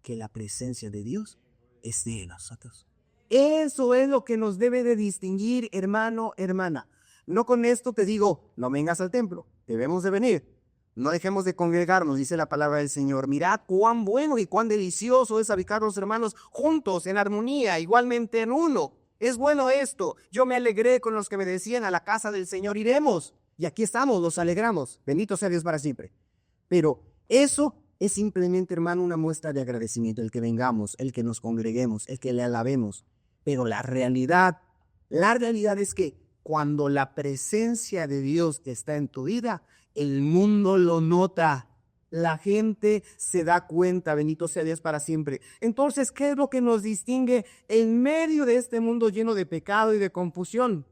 que la presencia de Dios esté en nosotros. Eso es lo que nos debe de distinguir, hermano, hermana. No con esto te digo, no vengas al templo, debemos de venir. No dejemos de congregarnos, dice la palabra del Señor. Mirad cuán bueno y cuán delicioso es habitar los hermanos juntos, en armonía, igualmente en uno. Es bueno esto. Yo me alegré con los que me decían, a la casa del Señor iremos. Y aquí estamos, los alegramos. Bendito sea Dios para siempre. Pero eso es simplemente, hermano, una muestra de agradecimiento. El que vengamos, el que nos congreguemos, el que le alabemos. Pero la realidad es que cuando la presencia de Dios está en tu vida, el mundo lo nota. La gente se da cuenta, bendito sea Dios para siempre. Entonces, ¿qué es lo que nos distingue en medio de este mundo lleno de pecado y de confusión?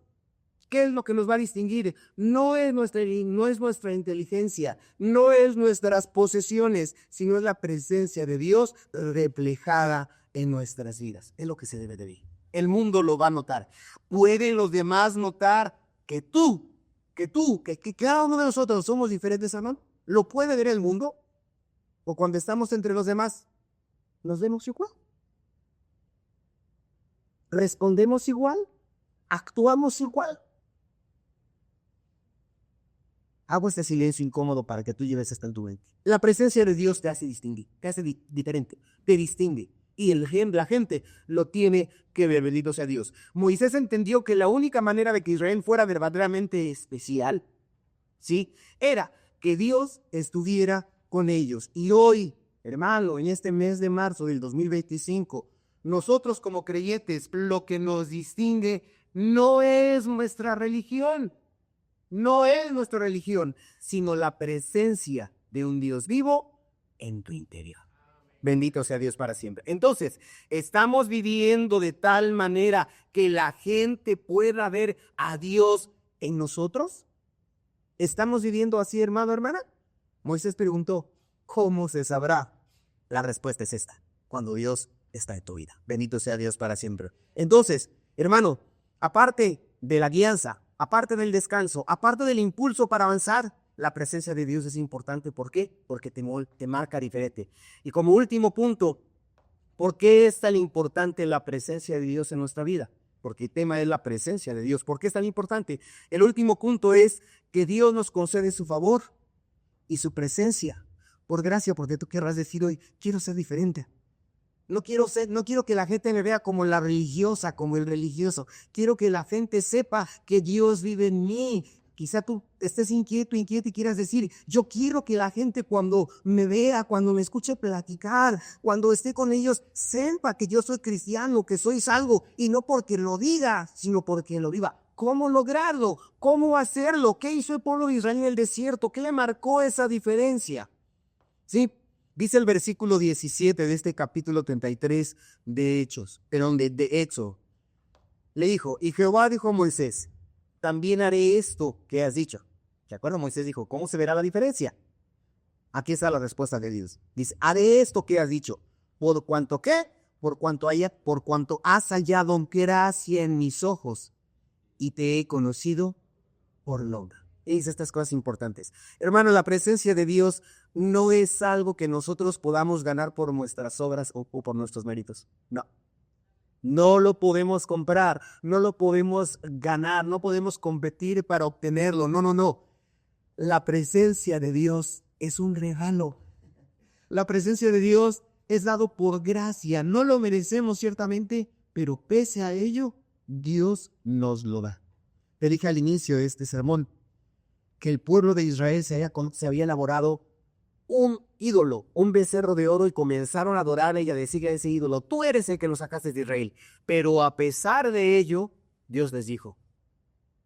¿Qué es lo que nos va a distinguir? No es nuestra inteligencia, no es nuestras posesiones, sino es la presencia de Dios reflejada en nuestras vidas. Es lo que se debe de ver. El mundo lo va a notar. ¿Pueden los demás notar que cada uno de nosotros somos diferentes, hermano? ¿Lo puede ver el mundo? ¿O cuando estamos entre los demás, nos vemos igual? ¿Respondemos igual? ¿Actuamos igual? Hago este silencio incómodo para que tú lleves esto en tu mente. La presencia de Dios te hace distinguir, te hace diferente, te distingue. Y la gente lo tiene que ver, bendito sea Dios. Moisés entendió que la única manera de que Israel fuera verdaderamente especial, ¿sí?, era que Dios estuviera con ellos. Y hoy, hermano, en este mes de marzo del 2025, nosotros como creyentes, lo que nos distingue no es nuestra religión, sino la presencia de un Dios vivo en tu interior. Bendito sea Dios para siempre. Entonces, ¿estamos viviendo de tal manera que la gente pueda ver a Dios en nosotros? ¿Estamos viviendo así, hermano, hermana? Moisés preguntó, ¿cómo se sabrá? La respuesta es esta, cuando Dios está en tu vida. Bendito sea Dios para siempre. Entonces, hermano, aparte de la guianza, aparte del descanso, aparte del impulso para avanzar, la presencia de Dios es importante. ¿Por qué? Porque te marca diferente. Y como último punto, ¿por qué es tan importante la presencia de Dios en nuestra vida? Porque el tema es la presencia de Dios. ¿Por qué es tan importante? El último punto es que Dios nos concede su favor y su presencia. Por gracia, porque tú querrás decir hoy, quiero ser diferente. No quiero que la gente me vea como la religiosa, como el religioso. Quiero que la gente sepa que Dios vive en mí, Quizá tú estés inquieto y quieras decir, yo quiero que la gente cuando me vea, cuando me escuche platicar, cuando esté con ellos, sepa que yo soy cristiano, que soy salvo, y no porque lo diga, sino porque lo viva. ¿Cómo lograrlo? ¿Cómo hacerlo? ¿Qué hizo el pueblo de Israel en el desierto? ¿Qué le marcó esa diferencia? Sí, dice el versículo 17 de este capítulo 33 de Hechos, perdón, de Éxodo. Le dijo, y Jehová dijo a Moisés, también haré esto que has dicho. ¿De acuerdo? Moisés dijo, ¿cómo se verá la diferencia? Aquí está la respuesta de Dios. Dice, haré esto que has dicho. ¿Por cuanto qué? Por cuanto has hallado gracia en mis ojos y te he conocido por nombre. Y dice estas cosas importantes. Hermano, la presencia de Dios no es algo que nosotros podamos ganar por nuestras obras o por nuestros méritos. No. No lo podemos comprar, no lo podemos ganar, no podemos competir para obtenerlo. No, no, no. La presencia de Dios es un regalo. La presencia de Dios es dado por gracia. No lo merecemos ciertamente, pero pese a ello, Dios nos lo da. Te dije al inicio de este sermón que el pueblo de Israel se había elaborado un ídolo, un becerro de oro, y comenzaron a adorarle y a decirle a ese ídolo, tú eres el que nos sacaste de Israel. Pero a pesar de ello, Dios les dijo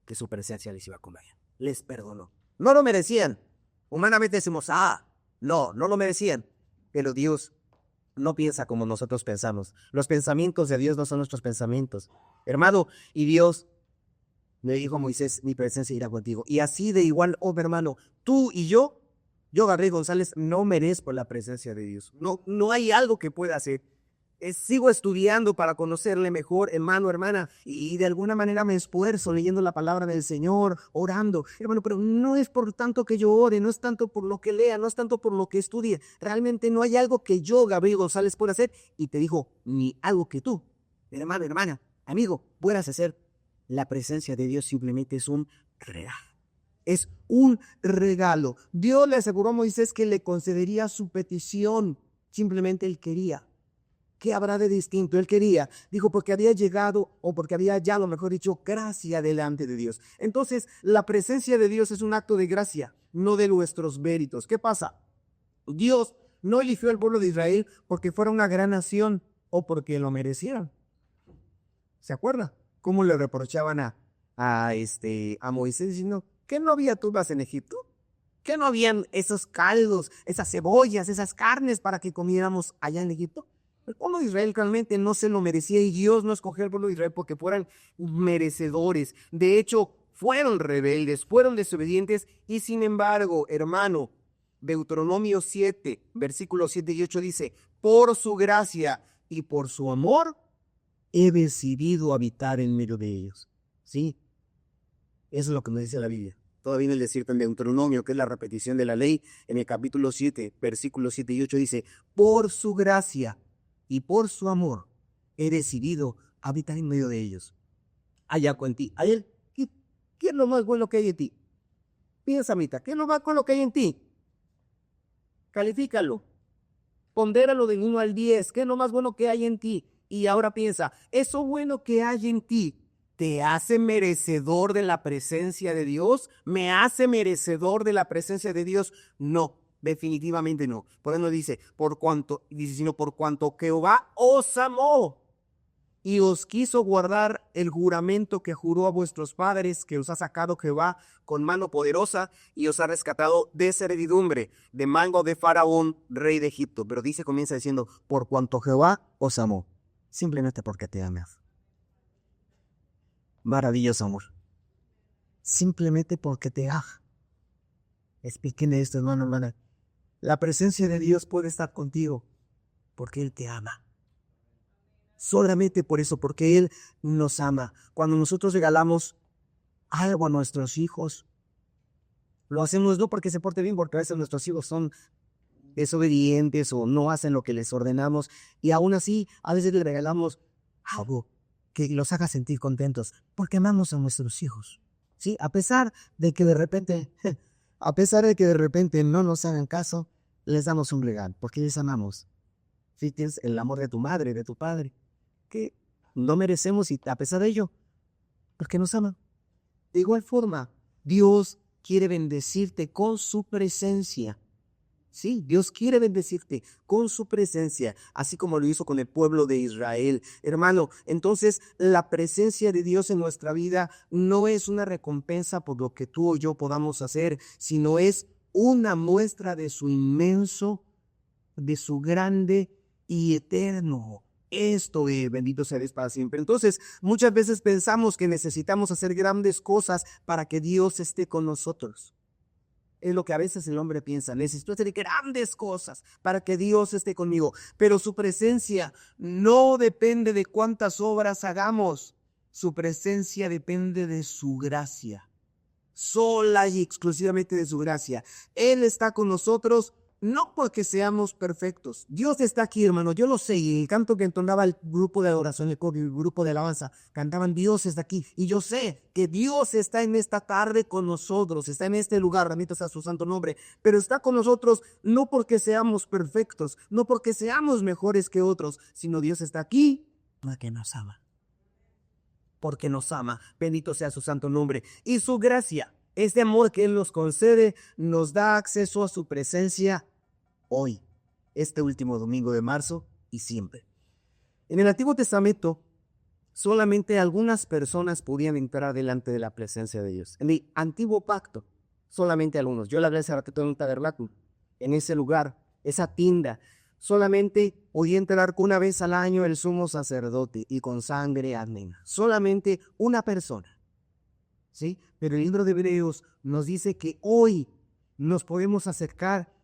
que su presencia les iba a comer. Les perdonó. No lo merecían. Humanamente decimos, no lo merecían. Pero Dios no piensa como nosotros pensamos. Los pensamientos de Dios no son nuestros pensamientos. Hermano, y Dios le dijo a Moisés, mi presencia irá contigo. Y así de igual, hermano, tú y yo, Gabriel González, no merezco la presencia de Dios. No hay algo que pueda hacer. Sigo estudiando para conocerle mejor, hermano, hermana, y de alguna manera me esfuerzo leyendo la palabra del Señor, orando, hermano, pero no es por tanto que yo ore, no es tanto por lo que lea, no es tanto por lo que estudie. Realmente no hay algo que yo, Gabriel González, pueda hacer, y te digo, ni algo que tú, hermano, hermana, amigo, puedas hacer. La presencia de Dios simplemente es un regalo. Es un regalo. Dios le aseguró a Moisés que le concedería su petición. Simplemente él quería. ¿Qué habrá de distinto? Él quería. Dijo, porque había llegado, o porque había hallado, mejor dicho, gracia delante de Dios. Entonces, la presencia de Dios es un acto de gracia, no de nuestros méritos. ¿Qué pasa? Dios no eligió al pueblo de Israel porque fuera una gran nación o porque lo merecieran. ¿Se acuerda? ¿Cómo le reprochaban a Moisés diciendo, ¿qué no había tumbas en Egipto? ¿Qué no habían esos caldos, esas cebollas, esas carnes para que comiéramos allá en Egipto? El pueblo de Israel realmente no se lo merecía y Dios no escogió al pueblo de Israel porque fueran merecedores. De hecho, fueron rebeldes, fueron desobedientes y sin embargo, hermano, Deuteronomio 7, versículos 7 y 8 dice, por su gracia y por su amor, he decidido habitar en medio de ellos. Sí, eso es lo que nos dice la Biblia. Todavía en el desierto en Deuteronomio, que es la repetición de la ley, en el capítulo 7, versículos 7 y 8 dice, por su gracia y por su amor, he decidido habitar en medio de ellos. Allá con ti. ¿Qué es lo más bueno que hay en ti? Piensa, Mita, ¿qué es lo más bueno que hay en ti? Califícalo. Pondéralo del 1 al 10. ¿Qué es lo más bueno que hay en ti? Y ahora piensa, eso bueno que hay en ti, ¿te hace merecedor de la presencia de Dios? ¿Me hace merecedor de la presencia de Dios? No, definitivamente no. Por eso dice, sino por cuanto Jehová os amó y os quiso guardar el juramento que juró a vuestros padres, que os ha sacado Jehová con mano poderosa y os ha rescatado de servidumbre, de mano de Faraón, rey de Egipto. Pero comienza diciendo, por cuanto Jehová os amó. Simplemente porque te amas. Maravilloso amor. Simplemente porque te ama. Explíquenle esto, hermano. La presencia de Dios puede estar contigo porque Él te ama. Solamente por eso, porque Él nos ama. Cuando nosotros regalamos algo a nuestros hijos, lo hacemos no porque se porte bien, porque a veces nuestros hijos son desobedientes o no hacen lo que les ordenamos, y aún así a veces les regalamos algo que los haga sentir contentos, porque amamos a nuestros hijos, ¿sí? A pesar de que de repente no nos hagan caso, les damos un regalo, porque les amamos. ¿Sí? Tienes el amor de tu madre, de tu padre, que no merecemos, y a pesar de ello, porque nos aman. De igual forma, Dios quiere bendecirte con su presencia. Sí, Dios quiere bendecirte con su presencia, así como lo hizo con el pueblo de Israel. Hermano, entonces la presencia de Dios en nuestra vida no es una recompensa por lo que tú o yo podamos hacer, sino es una muestra de su inmenso, de su grande y eterno. Esto es, bendito sea Dios para siempre. Entonces, muchas veces pensamos que necesitamos hacer grandes cosas para que Dios esté con nosotros. Es lo que a veces el hombre piensa, necesito hacer grandes cosas para que Dios esté conmigo, pero su presencia no depende de cuántas obras hagamos, su presencia depende de su gracia, sola y exclusivamente de su gracia. Él está con nosotros no porque seamos perfectos. Dios está aquí, hermano, yo lo sé. Y el canto que entonaba el grupo de adoración, el grupo de alabanza, cantaban Dios está aquí. Y yo sé que Dios está en esta tarde con nosotros, está en este lugar, bendito sea su santo nombre. Pero está con nosotros no porque seamos perfectos, no porque seamos mejores que otros, sino Dios está aquí porque nos ama. Porque nos ama, bendito sea su santo nombre. Y su gracia, este amor que Él nos concede, nos da acceso a su presencia hoy, este último domingo de marzo y siempre. En el Antiguo Testamento, solamente algunas personas podían entrar delante de la presencia de Dios. En el Antiguo Pacto, solamente algunos. Yo la hablé hace ratito en un tabernáculo, en ese lugar, esa tienda. Solamente podía entrar una vez al año el sumo sacerdote y con sangre armena. Solamente una persona. ¿Sí? Pero el libro de Hebreos nos dice que hoy nos podemos acercar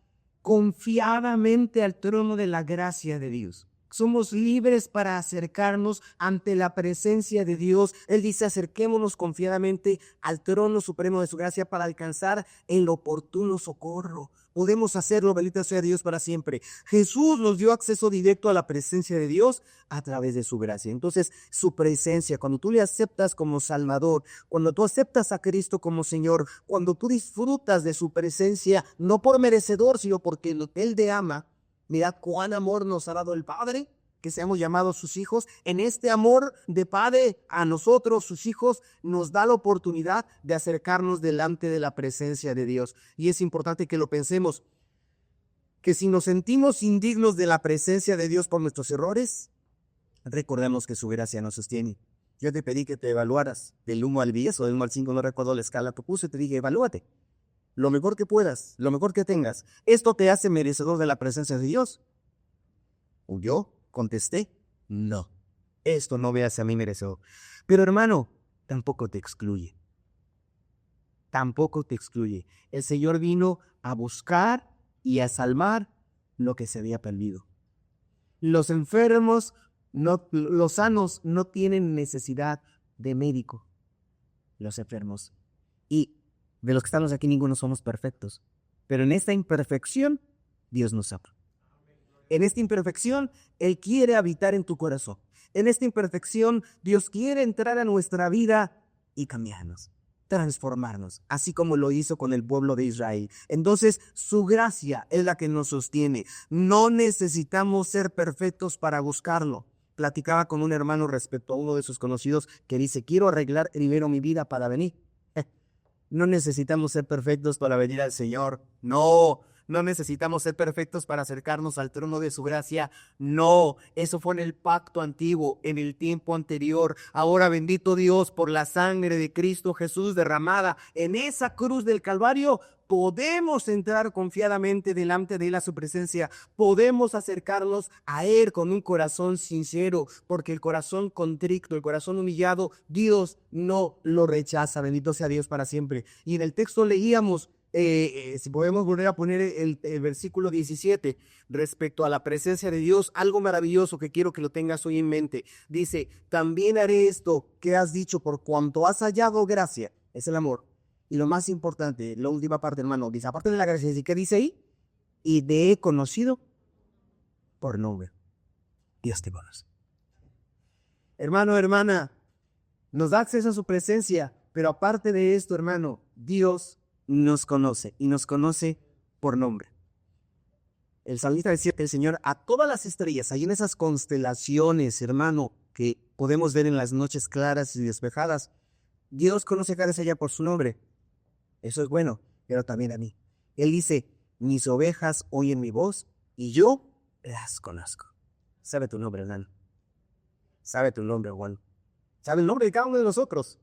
confiadamente al trono de la gracia de Dios. Somos libres para acercarnos ante la presencia de Dios. Él dice, acerquémonos confiadamente al trono supremo de su gracia para alcanzar el oportuno socorro. Podemos hacerlo, bendito sea Dios para siempre. Jesús nos dio acceso directo a la presencia de Dios a través de su gracia. Entonces, su presencia, cuando tú le aceptas como Salvador, cuando tú aceptas a Cristo como Señor, cuando tú disfrutas de su presencia, no por merecedor, sino porque Él te ama. Mirad cuán amor nos ha dado el Padre, que seamos llamados sus hijos. En este amor de Padre a nosotros, sus hijos, nos da la oportunidad de acercarnos delante de la presencia de Dios. Y es importante que lo pensemos, que si nos sentimos indignos de la presencia de Dios por nuestros errores, recordemos que su gracia nos sostiene. Yo te pedí que te evaluaras del 1 al 10 o del 1 al 5, no recuerdo la escala que puse, te dije, evalúate. Lo mejor que puedas, lo mejor que tengas. ¿Esto te hace merecedor de la presencia de Dios? Yo contesté, no. Esto no me hace a mí merecedor. Pero hermano, tampoco te excluye. Tampoco te excluye. El Señor vino a buscar y a salvar lo que se había perdido. Los enfermos, los sanos no tienen necesidad de médico. Los enfermos. Y de los que estamos aquí, ninguno somos perfectos. Pero en esta imperfección, Dios nos ama. En esta imperfección, Él quiere habitar en tu corazón. En esta imperfección, Dios quiere entrar a nuestra vida y cambiarnos, transformarnos, así como lo hizo con el pueblo de Israel. Entonces, su gracia es la que nos sostiene. No necesitamos ser perfectos para buscarlo. Platicaba con un hermano respecto a uno de sus conocidos que dice, quiero arreglar primero mi vida para venir. No necesitamos ser perfectos para venir al Señor. No necesitamos ser perfectos para acercarnos al trono de su gracia. No, eso fue en el pacto antiguo, en el tiempo anterior. Ahora, bendito Dios, por la sangre de Cristo Jesús derramada en esa cruz del Calvario, podemos entrar confiadamente delante de Él a su presencia. Podemos acercarnos a Él con un corazón sincero, porque el corazón contrito, el corazón humillado, Dios no lo rechaza. Bendito sea Dios para siempre. Y en el texto leíamos, si podemos volver a poner el versículo 17, respecto a la presencia de Dios, algo maravilloso que quiero que lo tengas hoy en mente. Dice, también haré esto que has dicho por cuanto has hallado gracia. Es el amor. Y lo más importante, la última parte, hermano, dice, aparte de la gracia, ¿qué dice ahí? Y te he conocido por nombre. Dios te conoce. Hermano, hermana, nos da acceso a su presencia, pero aparte de esto, hermano, Dios nos conoce y nos conoce por nombre. El salmista decía que el Señor a todas las estrellas, ahí en esas constelaciones, hermano, que podemos ver en las noches claras y despejadas, Dios conoce cada estrella por su nombre. Eso es bueno, pero también a mí. Él dice, mis ovejas oyen mi voz y yo las conozco. Sabe tu nombre, hermano. Sabe tu nombre, Juan. Sabe el nombre de cada uno de nosotros.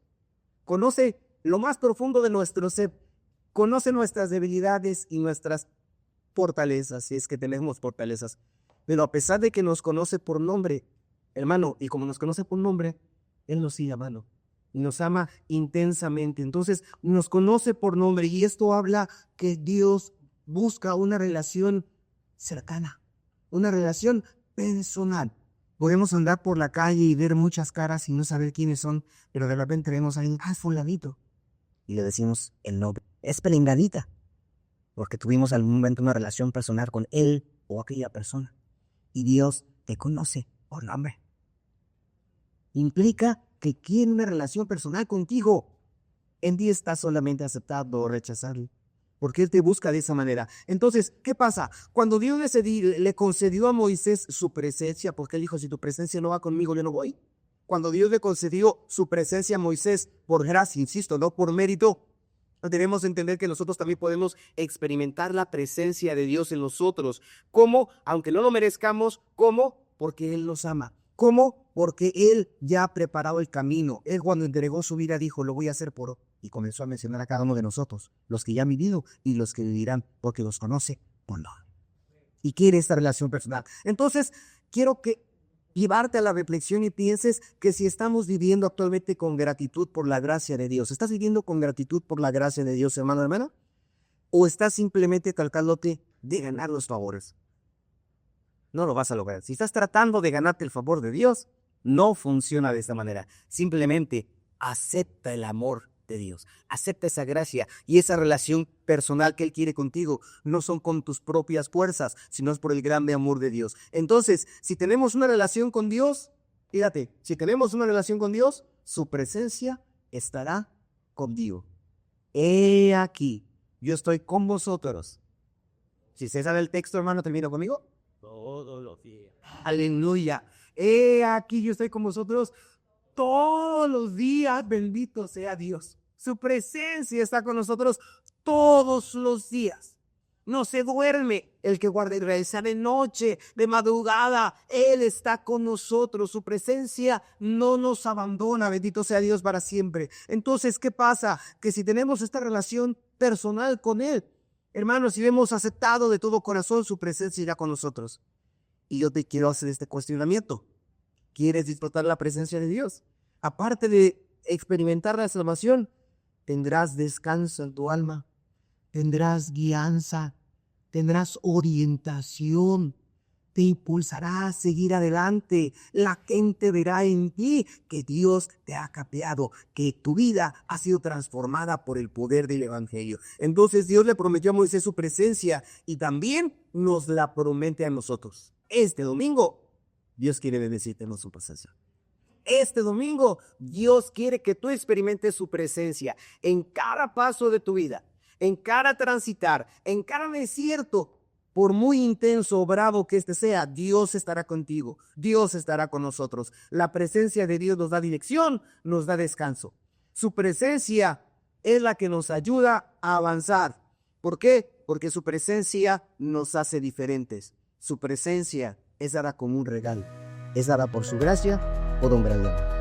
Conoce lo más profundo de nuestro ser. Conoce nuestras debilidades y nuestras fortalezas, si es que tenemos fortalezas. Pero a pesar de que nos conoce por nombre, hermano, y como nos conoce por nombre, Él nos sigue amando y nos ama intensamente. Entonces, nos conoce por nombre y esto habla que Dios busca una relación cercana, una relación personal. Podemos andar por la calle y ver muchas caras y no saber quiénes son, pero de repente vemos a alguien, es fulanito, y le decimos el nombre. Es perenganita, porque tuvimos algún momento una relación personal con él o aquella persona. Y Dios te conoce por nombre. Implica que quiere una relación personal contigo. En ti está solamente aceptarlo o rechazarlo, porque Él te busca de esa manera. Entonces, ¿qué pasa? Cuando Dios le concedió a Moisés su presencia, porque Él dijo, si tu presencia no va conmigo, yo no voy. Cuando Dios le concedió su presencia a Moisés por gracia, insisto, no por mérito, debemos entender que nosotros también podemos experimentar la presencia de Dios en nosotros. ¿Cómo? Aunque no lo merezcamos. ¿Cómo? Porque Él nos ama. ¿Cómo? Porque Él ya ha preparado el camino. Él cuando entregó su vida dijo, lo voy a hacer por... Y comenzó a mencionar a cada uno de nosotros, los que ya han vivido y los que vivirán, porque los conoce por nombre. Y quiere esta relación personal. Entonces, quiero llevarte a la reflexión y pienses que si estamos viviendo actualmente con gratitud por la gracia de Dios, ¿estás viviendo con gratitud por la gracia de Dios, hermano, hermana? ¿O estás simplemente tratándote de ganar los favores? No lo vas a lograr. Si estás tratando de ganarte el favor de Dios, no funciona de esta manera. Simplemente acepta el amor de Dios. Acepta esa gracia y esa relación personal que Él quiere contigo. No son con tus propias fuerzas, sino es por el grande amor de Dios. Entonces, si tenemos una relación con Dios, fíjate, si tenemos una relación con Dios, su presencia estará contigo. He aquí, yo estoy con vosotros. Si se sabe el texto, hermano, ¿termina conmigo? Todos los días. Aleluya. He aquí, yo estoy con vosotros todos los días. Bendito sea Dios. Su presencia está con nosotros todos los días. No se duerme el que guarda Israel, sea de noche, de madrugada. Él está con nosotros. Su presencia no nos abandona. Bendito sea Dios para siempre. Entonces, ¿qué pasa? Que si tenemos esta relación personal con Él, hermanos, si hemos aceptado de todo corazón, su presencia irá con nosotros. Y yo te quiero hacer este cuestionamiento. ¿Quieres disfrutar la presencia de Dios? Aparte de experimentar la salvación, tendrás descanso en tu alma, tendrás guianza, tendrás orientación, te impulsará a seguir adelante. La gente verá en ti que Dios te ha cambiado, que tu vida ha sido transformada por el poder del Evangelio. Entonces Dios le prometió a Moisés su presencia y también nos la promete a nosotros. Este domingo, Dios quiere bendecirte en su presencia. Este domingo, Dios quiere que tú experimentes su presencia en cada paso de tu vida, en cada transitar, en cada desierto. Por muy intenso o bravo que este sea, Dios estará contigo. Dios estará con nosotros. La presencia de Dios nos da dirección, nos da descanso. Su presencia es la que nos ayuda a avanzar. ¿Por qué? Porque su presencia nos hace diferentes. Su presencia es dada como un regalo. Es dada por su gracia, por un gran amor.